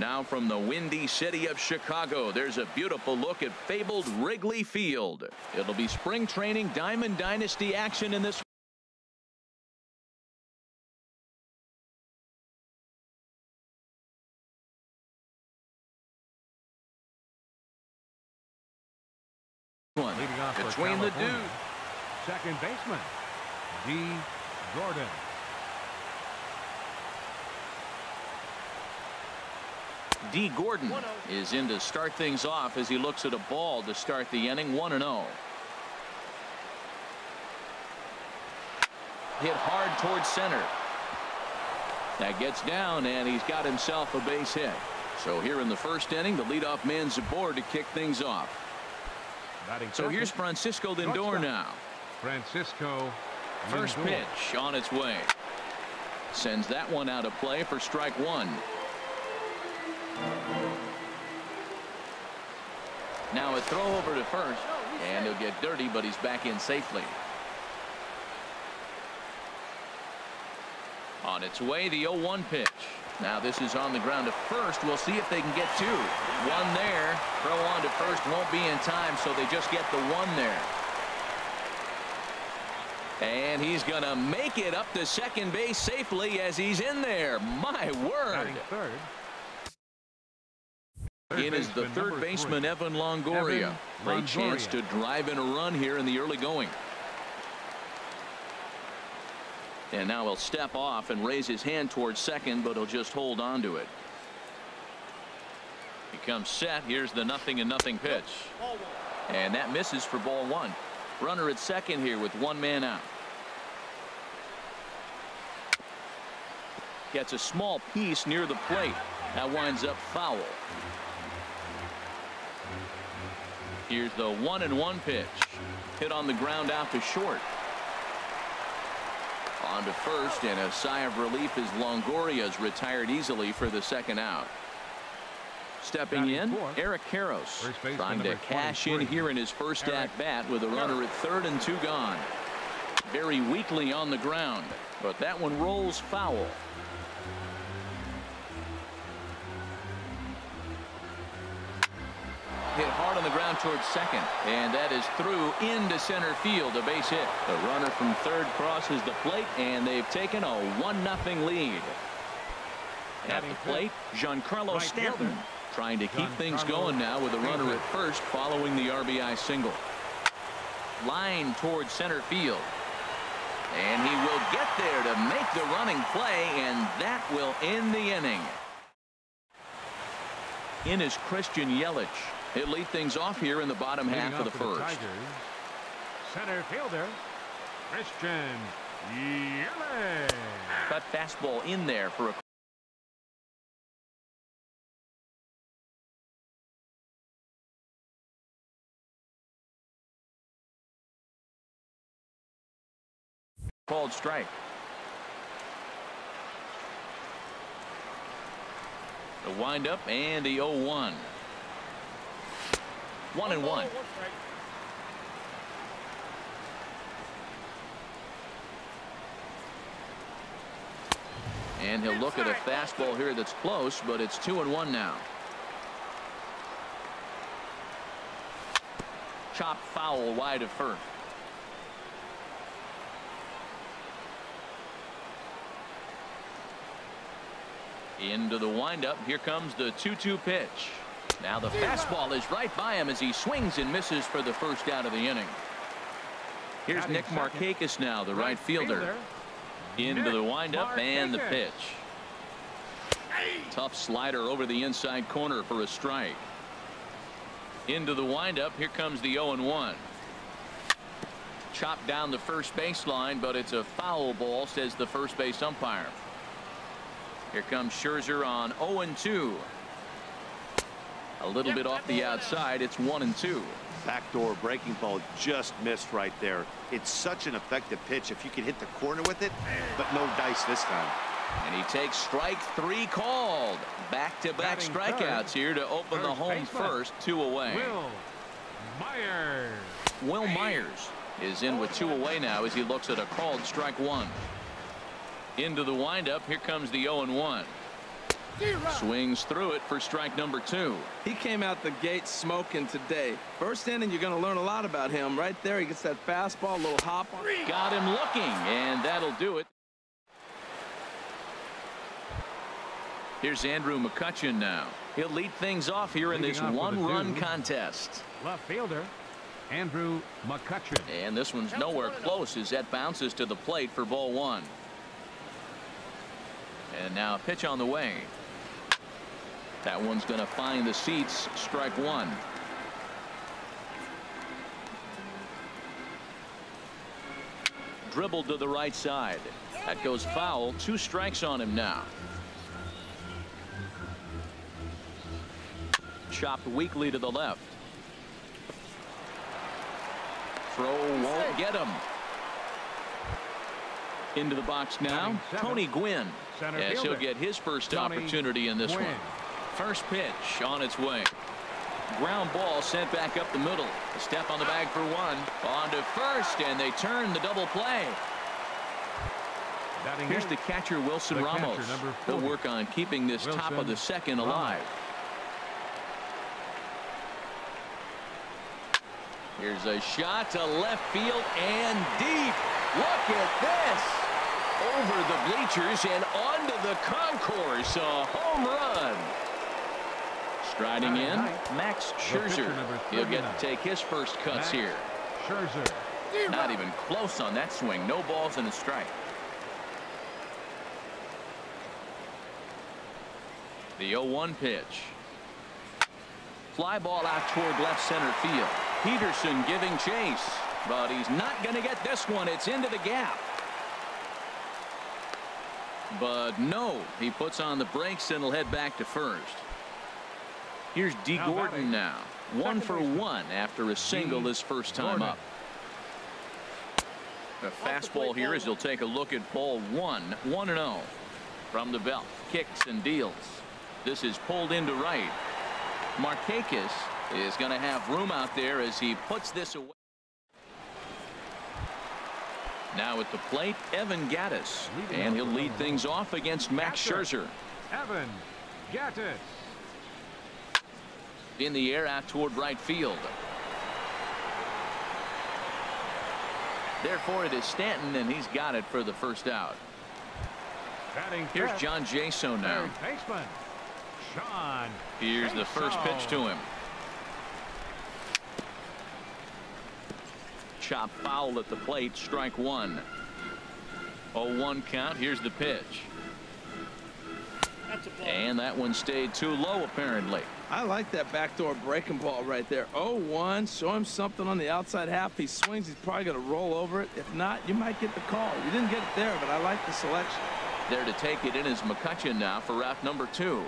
Now from the windy city of Chicago, there's a beautiful look at fabled Wrigley Field. It'll be spring training Diamond Dynasty action in this one. Between the dudes. Second baseman, D. Gordon. D. Gordon is in to start things off as he looks at a ball to start the inning. 1-0. Hit hard towards center. That gets down, and he's got himself a base hit. So here in the first inning, the leadoff man's aboard to kick things off. So here's Francisco Lindor now. Francisco First Lindor. pitch on its way. Sends that one out of play for strike one. Now a throw over to first, and he'll get dirty, but he's back in safely. On its way, the 0-1 pitch. Now this is on the ground to first. We'll see if they can get two. One there. Throw on to first won't be in time, so they just get the one there. And he's going to make it up to second base safely as he's in there. My word. Third. In is the third baseman, Evan Longoria. Great chance to drive in a run here in the early going. And now he'll step off and raise his hand towards second, but he'll just hold on to it. He comes set. Here's the 0-0 pitch. And that misses for ball one. Runner at second here with one man out. Gets a small piece near the plate. That winds up foul. Here's the 1-1 pitch. Hit on the ground out to short. On to first, and a sigh of relief as Longoria's retired easily for the second out. Stepping in, Eric Karros, trying to cash in here in his first at-bat with a runner at third and two gone. Very weakly on the ground, but that one rolls foul. Hit hard on the ground towards second, and that is through into center field, a base hit. The runner from third crosses the plate, and they've taken a 1-0 lead. At the plate, Giancarlo Stanton trying to keep things going now with a runner at first following the RBI single. Line towards center field, and he will get there to make the running play, and that will end the inning. In is Christian Yelich. He'll lead things off here in the bottom half of the first. Center fielder, Christian Yelich. Cut fastball in there for a called strike. The windup and the 0-1. 1-1. And he'll look at a fastball here that's close, but it's 2-1 now. Chop foul wide of first. Into the windup. Here comes the 2-2 pitch. Now the fastball is right by him as he swings and misses for the first out of the inning. Here's Nick Markakis now, the right fielder. Into the windup and the pitch. Tough slider over the inside corner for a strike. Into the windup. Here comes the 0-1. Chopped down the first baseline, but it's a foul ball, says the first base umpire. Here comes Scherzer on 0-2. A little bit off the outside. It's 1-2. Backdoor breaking ball just missed right there. It's such an effective pitch if you can hit the corner with it, but no dice this time. And he takes strike three called. Back-to-back strikeouts here to open the home first. 2 away. Will Myers is in with 2 away now as he looks at a called strike one. Into the windup. Here comes the 0-1. Swings through it for strike number 2. He came out the gate smoking today. First inning, you're going to learn a lot about him. Right there, he gets that fastball, a little hop on. Got him looking, and that'll do it. Here's Andrew McCutchen now. He'll lead things off here in this one-run contest. Left fielder, Andrew McCutchen. And this one's nowhere close as that bounces to the plate for ball 1. And now a pitch on the way. That one's going to find the seats. Strike 1. Dribbled to the right side. That goes foul. 2 strikes on him now. Chopped weakly to the left. Throw won't get him. Into the box now. Tony Gwynn. Yes, he'll get his first opportunity in this one. First pitch on its way. Ground ball sent back up the middle. A step on the bag for 1. On to first, and they turn the double play. Here's the catcher, Wilson Ramos. He'll work on keeping this top of the second alive. Here's a shot to left field and deep. Look at this. Over the bleachers and onto the concourse. A home run. Striding in, Max Scherzer. He'll get to take his first cuts here. Scherzer. Not even close on that swing. No balls and a strike. The 0-1 pitch. Fly ball out toward left center field. Peterson giving chase, but he's not going to get this one. It's into the gap. But no, he puts on the brakes and will head back to first. Here's D. Gordon now. 1 for 1 after a single his first time up. The fastball here as he'll take a look at ball 1. 1-0 from the belt. Kicks and deals. This is pulled into right. Markakis is going to have room out there as he puts this away. Now at the plate, Evan Gattis, and he'll lead things off against Max Scherzer. Evan Gattis. In the air out toward right field. Therefore it is Stanton, and he's got it for the first out. Here's John Jaso now. Baseman Sean. Here's the first pitch to him. Chop foul at the plate. Strike 1. 0-1 count. Here's the pitch. And that one stayed too low apparently. I like that backdoor breaking ball right there. 0-1. Show him something on the outside half. He swings. He's probably going to roll over it. If not, you might get the call. You didn't get it there, but I like the selection. There to take it in is McCutchen now for route number 2.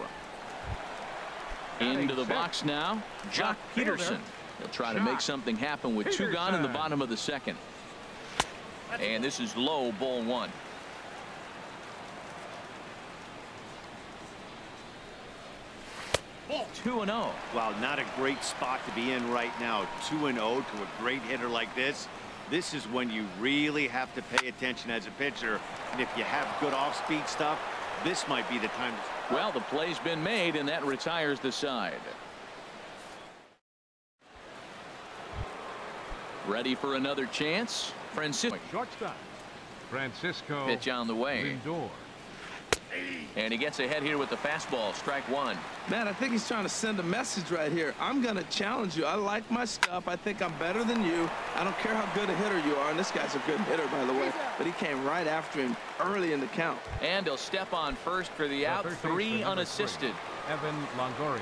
Into the box now, Jock Peterson. He'll try to make something happen with 2 gone in the bottom of the second. And this is low, ball 1. Ball 2-0. Wow, not a great spot to be in right now. 2-0 to a great hitter like this. This is when you really have to pay attention as a pitcher. And if you have good off-speed stuff, this might be the time. Well, the play's been made, and that retires the side. Ready for another chance. Francisco. Shortstop. Francisco. Pitch on the way. Lindor. And he gets ahead here with the fastball. Strike 1. Man, I think he's trying to send a message right here. I'm going to challenge you. I like my stuff. I think I'm better than you. I don't care how good a hitter you are. And this guy's a good hitter, by the way. But he came right after him early in the count. And he'll step on first for the out. 3 unassisted. Evan Longoria.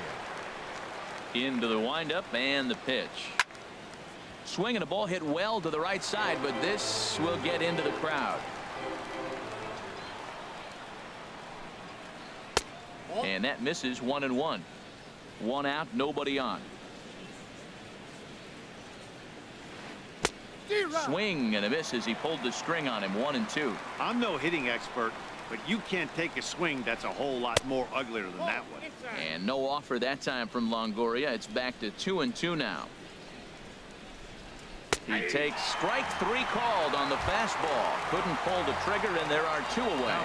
Into the windup and the pitch. Swinging a ball hit well to the right side, but this will get into the crowd. And that misses. 1-1. 1 out, nobody on. Swing and a miss as he pulled the string on him. 1-2. I'm no hitting expert, but you can't take a swing that's a whole lot more uglier than that one. And no offer that time from Longoria. It's back to 2-2 now. He takes strike 3 called on the fastball. Couldn't pull the trigger, and there are 2 away.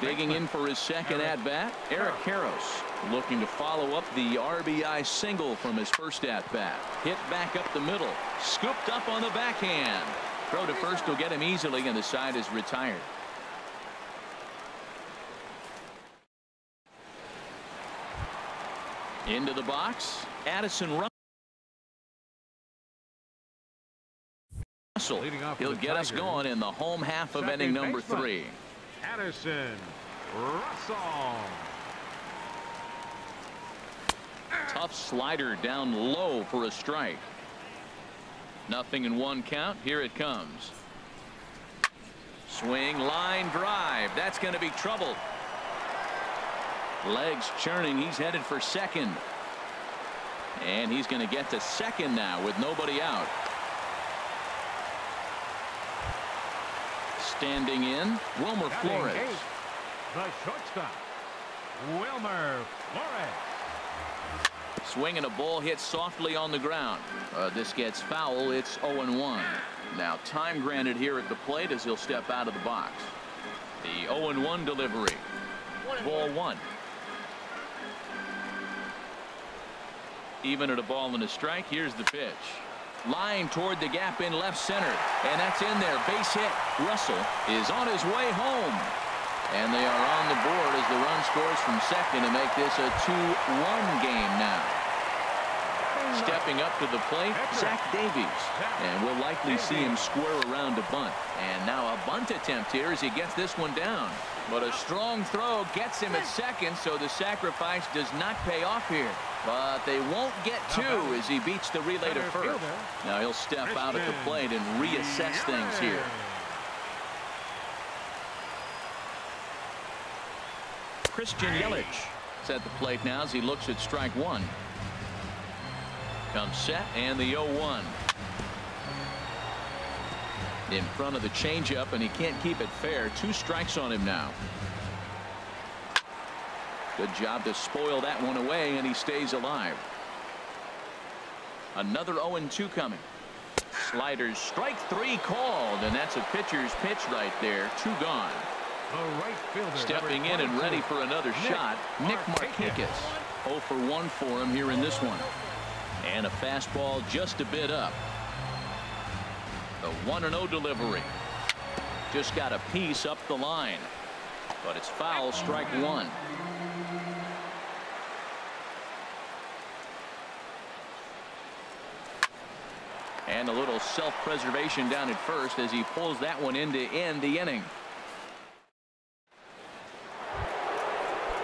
Digging in for his second at-bat, Eric Karros, looking to follow up the RBI single from his first at-bat. Hit back up the middle, scooped up on the backhand. Throw to first will get him easily, and the side is retired. Into the box, Addison Russell. He'll get us going in the home half of inning number 3. Addison Russell. Tough slider down low for a strike. 0-1 count. Here it comes. Swing, line drive. That's going to be trouble. Legs churning. He's headed for second. And he's going to get to second now with nobody out. Standing in, Wilmer Flores. The shortstop, Wilmer Flores. Swinging a ball hit softly on the ground. This gets foul. It's 0-1. Now time granted here at the plate as he'll step out of the box. The 0-1 delivery. Ball 1. Even at a ball and a strike. Here's the pitch. Line toward the gap in left center, and that's in there. Base hit. Russell is on his way home, and they are on the board as the run scores from second to make this a 2-1 game now. Stepping up to the plate, Zach Davies, and we'll likely see him square around a bunt. And now a bunt attempt here as he gets this one down, but a strong throw gets him at second, so the sacrifice does not pay off here. But they won't get two as he beats the relay to first. Now he'll step out at the plate and reassess things here. Christian Yelich is at the plate now as he looks at strike 1. Comes set, and the 0-1. In front of the changeup, and he can't keep it fair. 2 strikes on him now. Good job to spoil that one away, and he stays alive. Another 0-2 coming. Sliders, strike 3 called, and that's a pitcher's pitch right there. 2 gone. The right fielder, stepping in and ready for another shot, Nick Markakis. 0 for 1 for him here in this one. And a fastball just a bit up. The 1-0 delivery. Just got a piece up the line. But it's foul, strike 1. And a little self-preservation down at first as he pulls that one in to end the inning.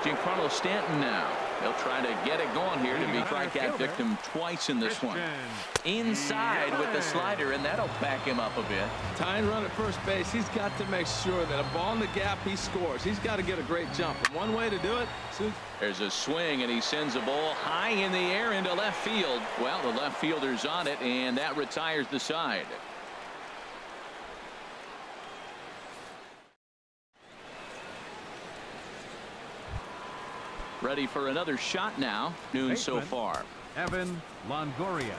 Giancarlo Stanton now. They'll try to get it going here to be strikeout victim twice in this one. Inside with the slider, and that'll back him up a bit. Tying run at first base. He's got to make sure that a ball in the gap he scores. He's got to get a great jump. And one way to do it. There's a swing, and he sends a ball high in the air into left field. Well, the left fielder's on it, and that retires the side. Ready for another shot now. Noon so far. Evan Longoria.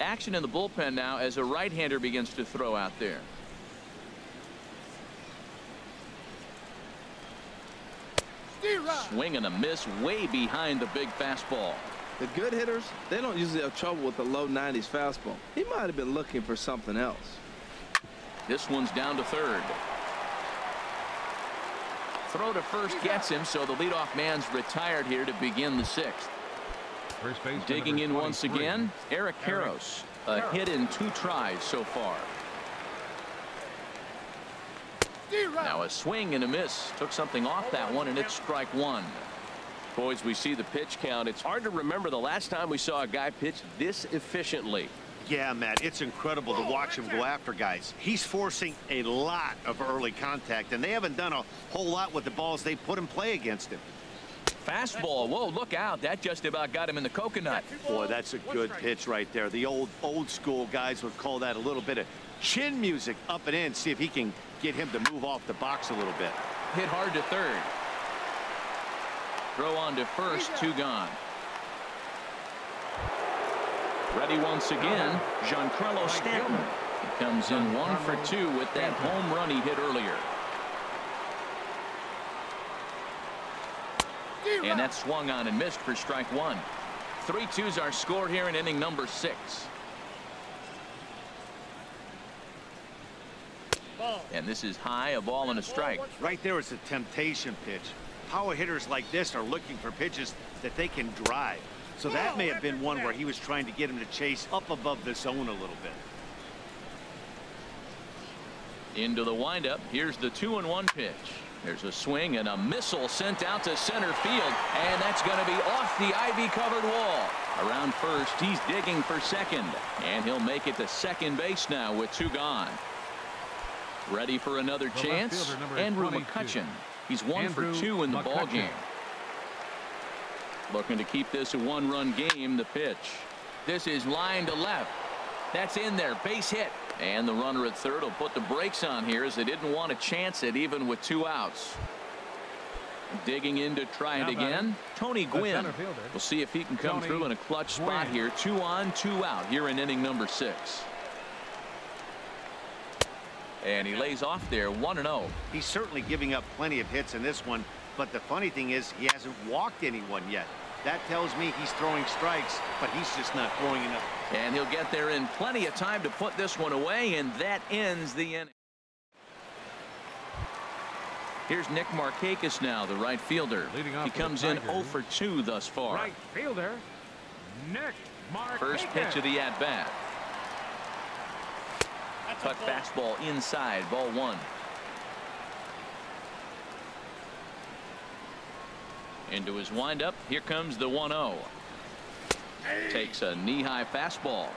Action in the bullpen now as a right-hander begins to throw out there. Swing and a miss way behind the big fastball. The good hitters, they don't usually have trouble with the low 90s fastball. He might have been looking for something else. This one's down to third. Throw to first gets him, so the leadoff man's retired here to begin the sixth. Digging in once again, Eric Karros. A hit in 2 tries so far. Now a swing and a miss. Took something off that one, and it's strike 1. Boys, we see the pitch count. It's hard to remember the last time we saw a guy pitch this efficiently. Yeah, Matt, it's incredible to watch him go after guys. He's forcing a lot of early contact, and they haven't done a whole lot with the balls they put in play against him. Fastball. Whoa, look out. That just about got him in the coconut. Boy, that's a good pitch right there. The old school guys would call that a little bit of chin music up and in. See if he can get him to move off the box a little bit. Hit hard to third. Throw on to first, 2 gone. Ready once again, Giancarlo Stanton. He comes in 1 for 2 with that home run he hit earlier. And that swung on and missed for strike 1. 3-2's our score here in inning number 6. And this is high, a ball and a strike. Right there is a temptation pitch. Power hitters like this are looking for pitches that they can drive. So that may have been one where he was trying to get him to chase up above the zone a little bit. Into the windup. Here's the 2-1 pitch. There's a swing and a missile sent out to center field, and that's going to be off the ivy-covered wall. Around first, he's digging for second, and he'll make it to second base now with 2 gone. Ready for another chance, Andrew McCutchen. He's 1 for 2 in the ball game. Looking to keep this a 1-run game. The pitch. This is line to left. That's in there. Base hit. And the runner at third will put the brakes on here as they didn't want to chance it even with 2 outs. Digging in to try it again. Tony Gwynn. We'll see if he can come through in a clutch spot here. 2 on, 2 out here in inning number 6. And he lays off there 1-0. He's certainly giving up plenty of hits in this one, but the funny thing is he hasn't walked anyone yet. That tells me he's throwing strikes, but he's just not throwing enough. And he'll get there in plenty of time to put this one away, and that ends the inning. Here's Nick Markakis now, the right fielder. He comes in 0 for 2 thus far. Right fielder, Nick Markakis. First pitch of the at-bat. Cut fastball inside, ball 1. Into his windup. Here comes the 1-0. Takes a knee-high fastball.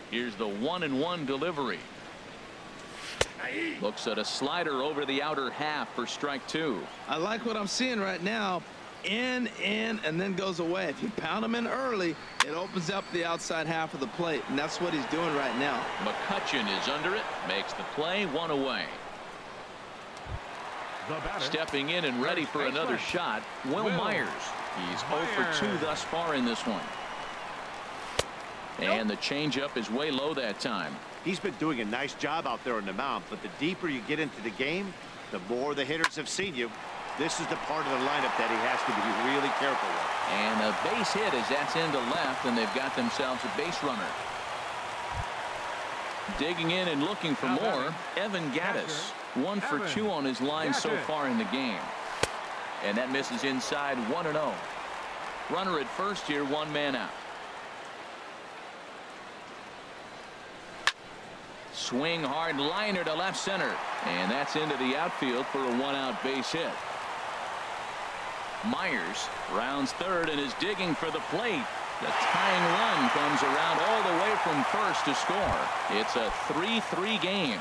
Here's the 1-1 delivery. Looks at a slider over the outer half for strike 2. I like what I'm seeing right now. In, and then goes away. If you pound him in early, it opens up the outside half of the plate, and that's what he's doing right now. McCutchen is under it, makes the play, 1 away. Stepping in and ready for another shot, Will Myers. He's 0 for 2 thus far in this one. And the changeup is way low that time. He's been doing a nice job out there on the mound, but the deeper you get into the game, the more the hitters have seen you. This is the part of the lineup that he has to be really careful with. And a base hit as that's into left, and they've got themselves a base runner. Digging in and looking for more, Evan Gattis. 1 for 2 on his line so far in the game. And that misses inside, 1-0. Runner at first here, 1 man out. Swing hard liner to left center, and that's into the outfield for a 1-out base hit. Myers rounds third and is digging for the plate. The tying run comes around all the way from first to score. It's a 3-3 game.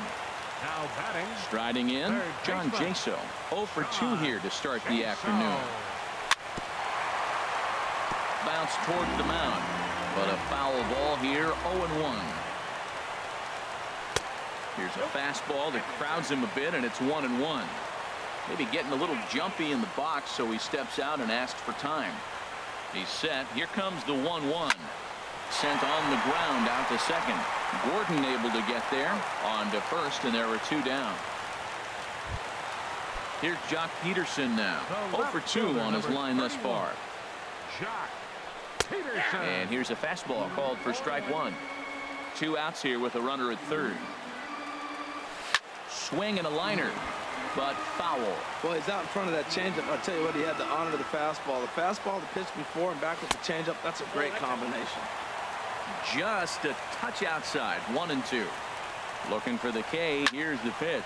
Now batting. Striding in, John Jaso. 0 for 2 here to start the afternoon. Bounce towards the mound, but a foul ball here, 0-1. Here's a fastball that crowds him a bit, and it's 1-1. Maybe getting a little jumpy in the box, so he steps out and asks for time. He's set. Here comes the 1-1. Sent on the ground out to second. Gordon able to get there. On to first, and there are 2 down. Here's Jock Peterson now. 0 for 2 on his line thus far. Jock Peterson. And here's a fastball called for strike 1. 2 outs here with a runner at third. Swing and a liner, but foul. Well, he's out in front of that changeup. I'll tell you what, he had the honor of the fastball. The fastball, the pitch before, and back with the changeup. That's a great combination. Just a touch outside, 1-2. Looking for the K. Here's the pitch.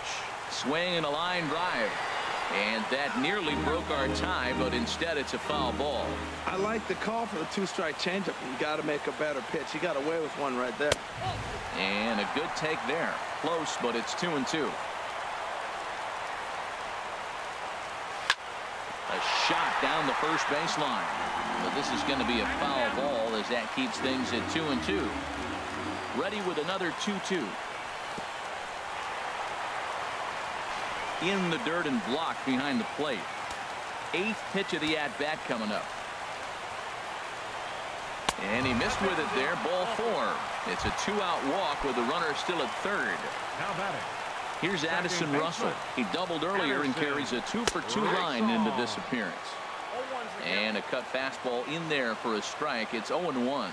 Swing and a line drive. And that nearly broke our tie, but instead it's a foul ball. I like the call for the two-strike changeup. You got to make a better pitch. He got away with one right there. And a good take there. Close, but it's 2-2. A shot down the first baseline. But this is going to be a foul ball as that keeps things at 2-2. Ready with another 2-2. In the dirt and blocked behind the plate. 8th pitch of the at-bat coming up. And he missed with it there. Ball 4. It's a 2-out walk with the runner still at third. Now batting. Here's Addison Russell. He doubled earlier and carries a 2-for-2 line into this appearance. And a cut fastball in there for a strike. It's 0-1.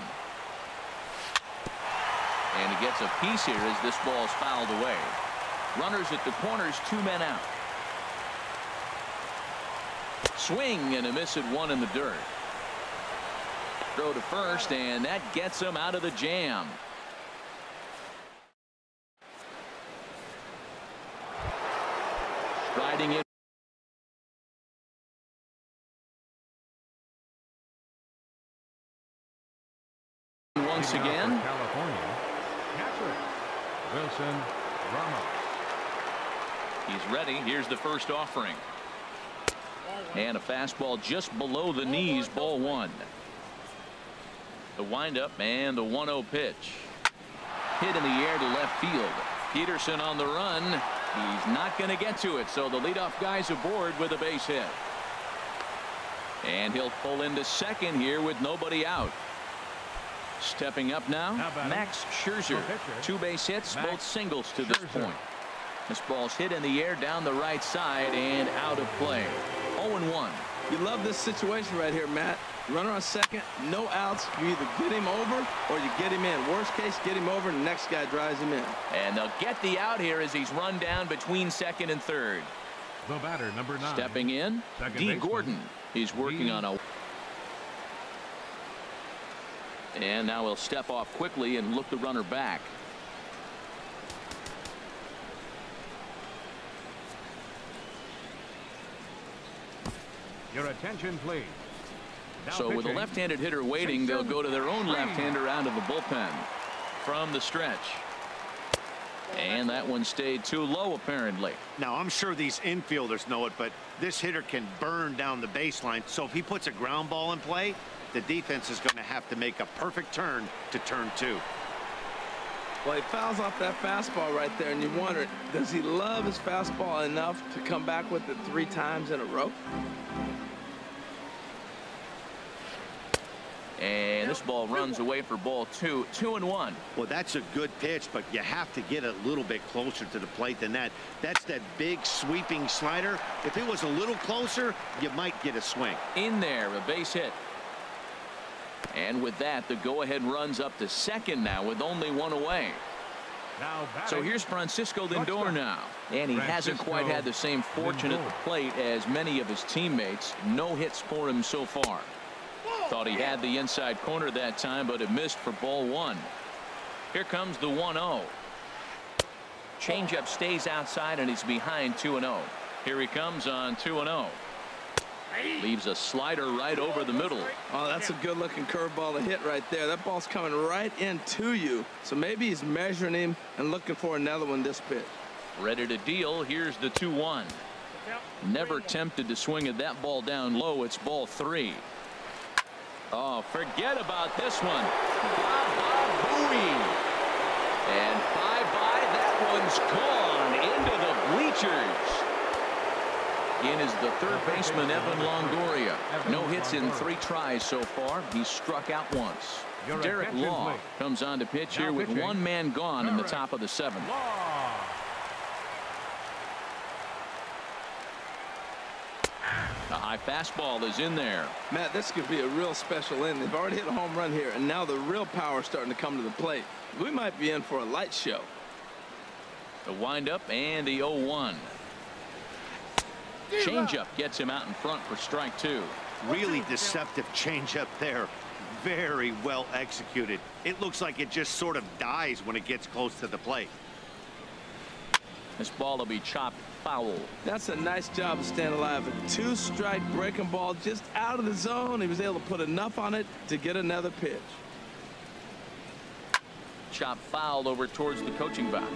And he gets a piece here as this ball's fouled away. Runners at the corners, 2 men out. Swing and a miss at 1 in the dirt. Throw to first, and that gets him out of the jam. Striding in. Once again. California. Catcher Wilson Ramos. He's ready. Here's the first offering. And a fastball just below the knees. Ball 1. The windup and the 1-0 pitch. Hit in the air to left field. Peterson on the run. He's not going to get to it, so the leadoff guy's aboard with a base hit. And he'll pull into second here with nobody out. Stepping up now, Max Scherzer. 2 base hits, both singles to this point. This ball's hit in the air down the right side and out of play. 0-1. You love this situation right here, Matt. Runner on second, no outs. You either get him over or you get him in. Worst case, get him over and the next guy drives him in. And they'll get the out here as he's run down between second and third. The batter, number 9. Stepping in, D. Gordon. He's working on a... And now he'll step off quickly and look the runner back. Your attention, please. Now So with a left-handed hitter waiting, they'll go to their own left-hander out of the bullpen from the stretch. And that one stayed too low, apparently. Now, I'm sure these infielders know it, but this hitter can burn down the baseline. So if he puts a ground ball in play, the defense is going to have to make a perfect turn to turn 2. Well, he fouls off that fastball right there, and you wonder, does he love his fastball enough to come back with it 3 times in a row? And this ball runs away for ball 2. 2-1. Well, that's a good pitch, but you have to get a little bit closer to the plate than that. That's that big sweeping slider. If it was a little closer, you might get a swing. In there, a base hit. And with that, the go-ahead runs up to second now with only 1 away. Now So here's Francisco Lindor now. And he hasn't quite had the same fortune at the plate as many of his teammates. No hits for him so far. Thought he had the inside corner that time, but it missed for ball 1. Here comes the 1-0. Changeup stays outside, and he's behind 2-0. Here he comes on 2-0. Leaves a slider right over the middle. Oh, that's a good-looking curveball to hit right there. That ball's coming right into you. So maybe he's measuring him and looking for another one this pitch. Ready to deal. Here's the 2-1. Never tempted to swing at that ball down low. It's ball 3. Oh, forget about this one. Booey. And bye-bye. That one's gone into the bleachers. In is the third baseman, Evan Longoria. No hits in 3 tries so far. He's struck out once. Derek Law comes on to pitch here with 1 man gone in the top of the 7th. The high fastball is in there. Matt, this could be a real special inning. They've already hit a home run here, and now the real power is starting to come to the plate. We might be in for a light show. The windup and the 0-1. Changeup gets him out in front for strike 2. Really deceptive changeup there. Very well executed. It looks like it just sort of dies when it gets close to the plate. This ball will be chopped foul. That's a nice job of staying alive. A 2-strike breaking ball just out of the zone. He was able to put enough on it to get another pitch. Chop foul over towards the coaching box.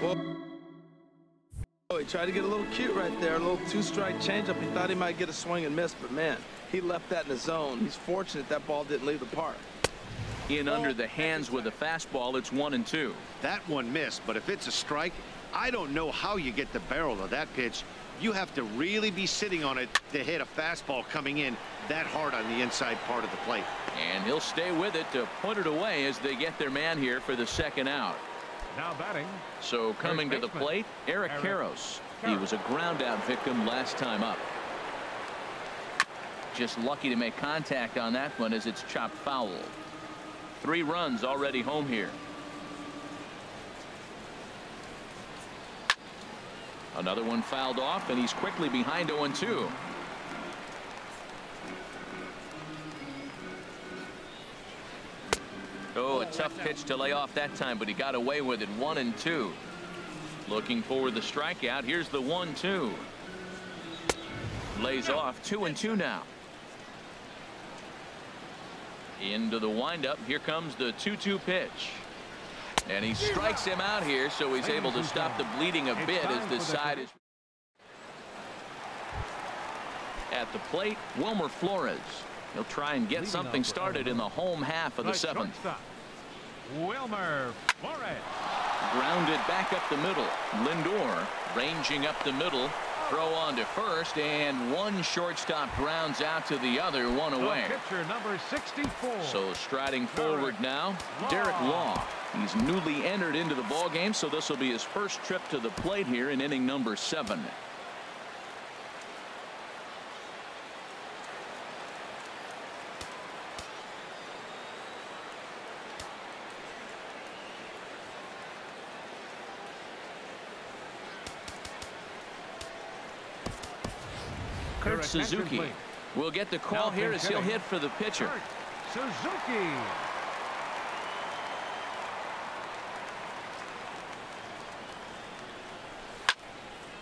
Well, he tried to get a little cute right there. A little 2-strike changeup. He thought he might get a swing and miss, but man, he left that in the zone. He's fortunate that ball didn't leave the park. In under the hands with a fastball. It's 1-2. That one missed, but if it's a strike, I don't know how you get the barrel of that pitch. You have to really be sitting on it to hit a fastball coming in that hard on the inside part of the plate. And he'll stay with it to put it away as they get their man here for the second out. Now batting. So coming to the plate, Eric Karros. He was a ground out victim last time up. Just lucky to make contact on that one as it's chopped foul. 3 runs already home here. Another one fouled off, and he's quickly behind 0-2. Oh, a tough pitch to lay off that time, but he got away with it. 1-2. Looking for the strikeout. Here's the 1-2. Lays off. 2-2 now. Into the windup. Here comes the 2-2 pitch. And he strikes him out here, so he's able to stop the bleeding a bit as this side is. At the plate, Wilmer Flores. He'll try and get something started in the home half of the 7th. Wilmer Flores. Grounded back up the middle. Lindor ranging up the middle. Throw on to first, and one shortstop grounds out to the other, one away. Pitcher number 64. So striding forward now, Derek Law. He's newly entered into the ball game, so this will be his first trip to the plate here in inning number 7. Kurt Suzuki will get the call here as he'll hit for the pitcher. Suzuki.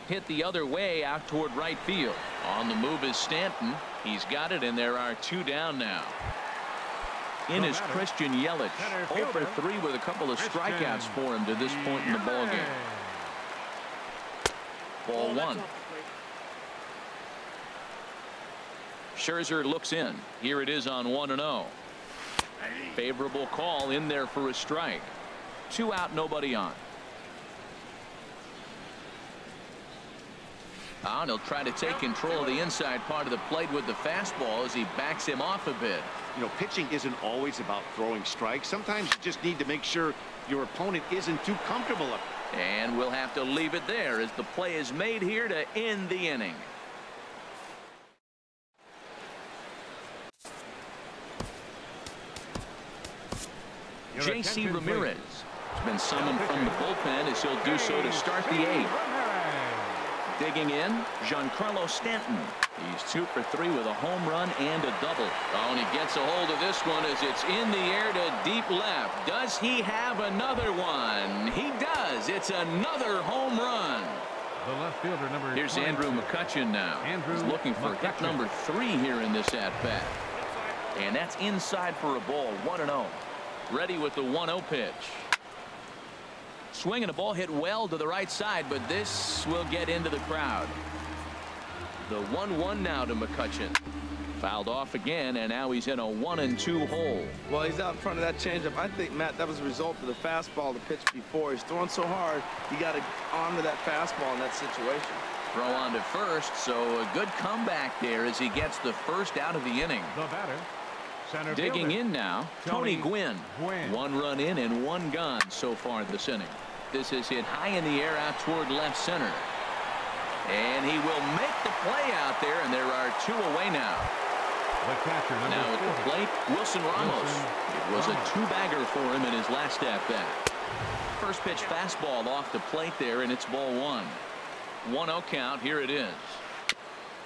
Hit the other way out toward right field. On the move is Stanton. He's got it, and there are 2 down now. In is Christian Yelich. 0 for 3 with a couple of strikeouts for him to this point in the ball game. Ball 1. Scherzer looks in. Here it is on 1-0. Favorable call in there for a strike. 2 out, nobody on. And he'll try to take control of the inside part of the plate with the fastball as he backs him off a bit. You know, pitching isn't always about throwing strikes. Sometimes you just need to make sure your opponent isn't too comfortable up. And we'll have to leave it there as the play is made here to end the inning. J.C. Ramirez has been summoned from the bullpen as he'll do so to start the 8th. Digging in, Giancarlo Stanton. He's 2 for 3 with a home run and a double. Oh, and he gets a hold of this one as it's in the air to deep left. Does he have another one? He does. It's another home run. The left fielder number. Here's Andrew McCutchen now. He's looking for hit number 3 here in this at-bat. And that's inside for a ball. 1-0. Ready with the 1-0 pitch. Swing and a ball hit well to the right side, but this will get into the crowd. The 1-1 now to McCutchen. Fouled off again, and now he's in a 1-2 hole. Well, he's out in front of that changeup. I think, Matt, that was a result of the fastball the pitch before. He's throwing so hard, you got to arm to that fastball in that situation. Throw on to first, so a good comeback there as he gets the first out of the inning. The batter. Digging in now, Tony Gwynn. 1 run in and 1 gone so far this inning. This is hit high in the air out toward left center. And he will make the play out there, and there are 2 away now. Now at the plate, Wilson Ramos. It was a 2-bagger for him in his last at-bat. First pitch fastball off the plate there, and it's ball 1. 1-0 count. Here it is.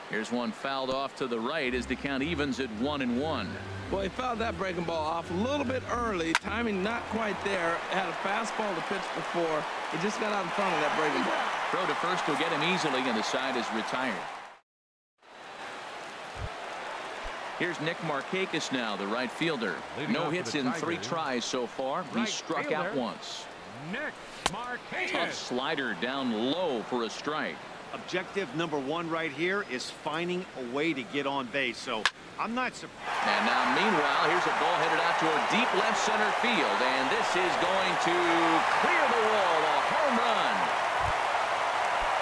Here's one fouled off to the right as the count evens at 1-1. Well, he fouled that breaking ball off a little bit early. Timing not quite there. Had a fastball to pitch before. He just got out in front of that breaking ball. Throw to first will get him easily, and the side is retired. Here's Nick Markakis now, the right fielder. No hits in 3 tries so far. He struck out once. Nick Markakis. Tough slider down low for a strike. Objective number 1 right here is finding a way to get on base. So I'm not surprised. And now, meanwhile, here's a ball headed out toward deep left center field. And this is going to clear the wall. A home run.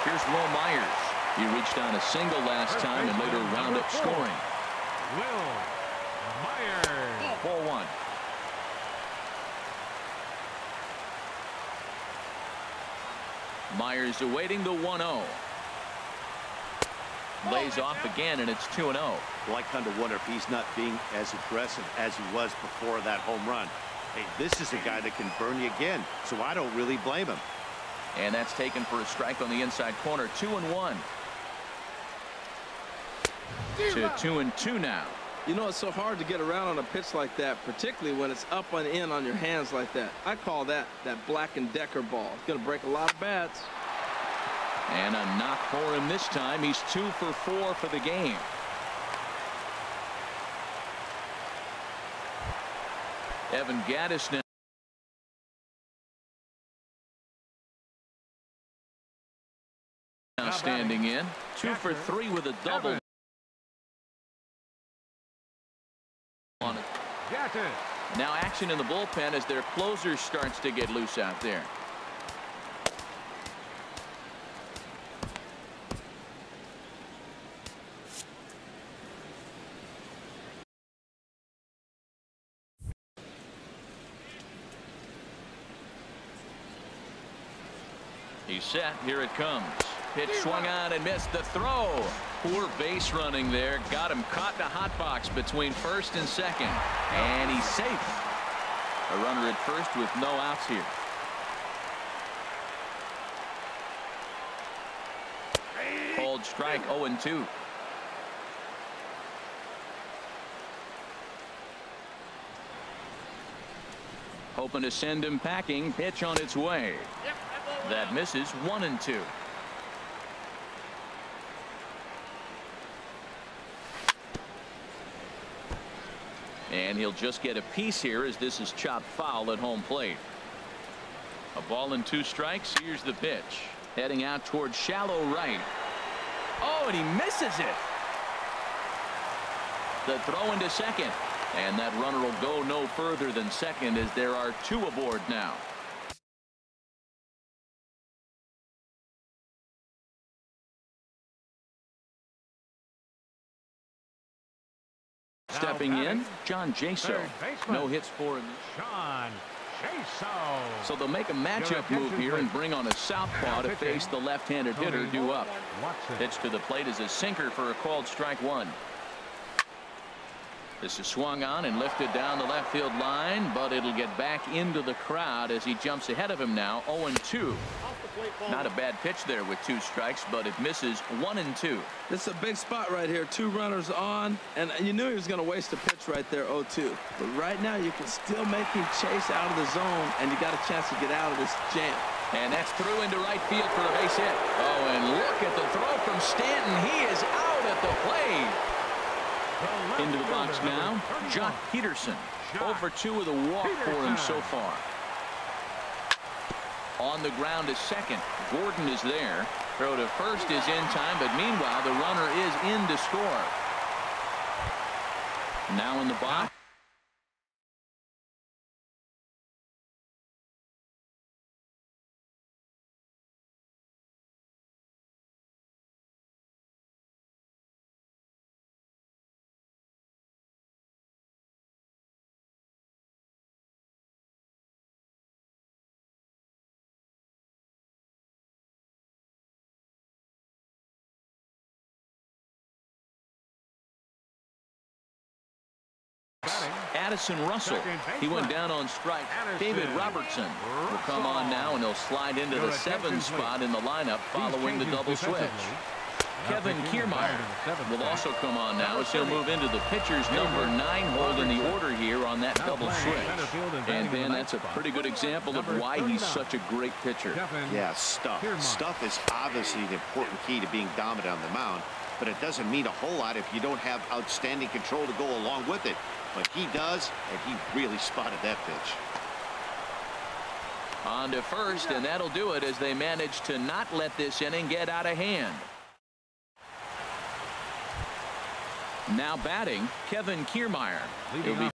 Here's Will Myers. He reached on a single last time and later wound up scoring. Will Myers. 4-1. Myers awaiting the 1-0. Lays off again, and it's 2-0. Well, I kind of wonder if he's not being as aggressive as he was before that home run. Hey, this is a guy that can burn you again, so I don't really blame him. And that's taken for a strike on the inside corner. 2-1. To 2-2 now. You know, it's so hard to get around on a pitch like that, particularly when it's up and in on your hands like that. I call that Black & Decker ball. It's going to break a lot of bats. And a knock for him this time. He's 2 for 4 for the game. Evan Gattis now standing in. 2 for 3 with a double. On it. Now action in the bullpen as their closer starts to get loose out there. He's set. Here it comes. Pitch swung on and missed. The throw. Poor base running there. Got him caught in a hot box between first and second. And he's safe. A runner at first with no outs here. Cold strike. 0-2. Hoping to send him packing. Pitch on its way. That misses. 1-2. And he'll just get a piece here as this is chopped foul at home plate. A ball and 2 strikes. Here's the pitch. Heading out towards shallow right. Oh, and he misses it. The throw into second. And that runner will go no further than second as there are 2 aboard now. Stepping in, John Jaso. No hits for him. John Jaso. So they'll make a matchup move here and bring on a southpaw to face the left-handed hitter due up. Pitch to the plate is a sinker for a called strike 1. This is swung on and lifted down the left field line, but it'll get back into the crowd as he jumps ahead of him now. 0-2. Not a bad pitch there with 2 strikes, but it misses. 1-2. This is a big spot right here. 2 runners on, and you knew he was going to waste a pitch right there. 0-2. But right now you can still make him chase out of the zone, and you got a chance to get out of this jam. And that's through into right field for a base hit. Oh, and look at the throw from Stanton. He is out at the plate. Into the box now, Jock Peterson. 0-2 with a walk for him so far. On the ground is second. Gordon is there. Throw to first is in time, but meanwhile the runner is in to score. Now in the box. Addison Russell. He went down on strike. David Robertson will come on now, and he'll slide into the 7 spot in the lineup following the double switch. Kevin Kiermaier will also come on now as he'll move into the pitcher's number 9 hold in the order here on that double switch. And Ben, that's a pretty good example of why he's such a great pitcher. Yeah, stuff. Stuff is obviously the important key to being dominant on the mound, but it doesn't mean a whole lot if you don't have outstanding control to go along with it. But he does, and he really spotted that pitch. On to first, and that'll do it as they manage to not let this inning get out of hand. Now batting, Kevin Kiermaier. He'll be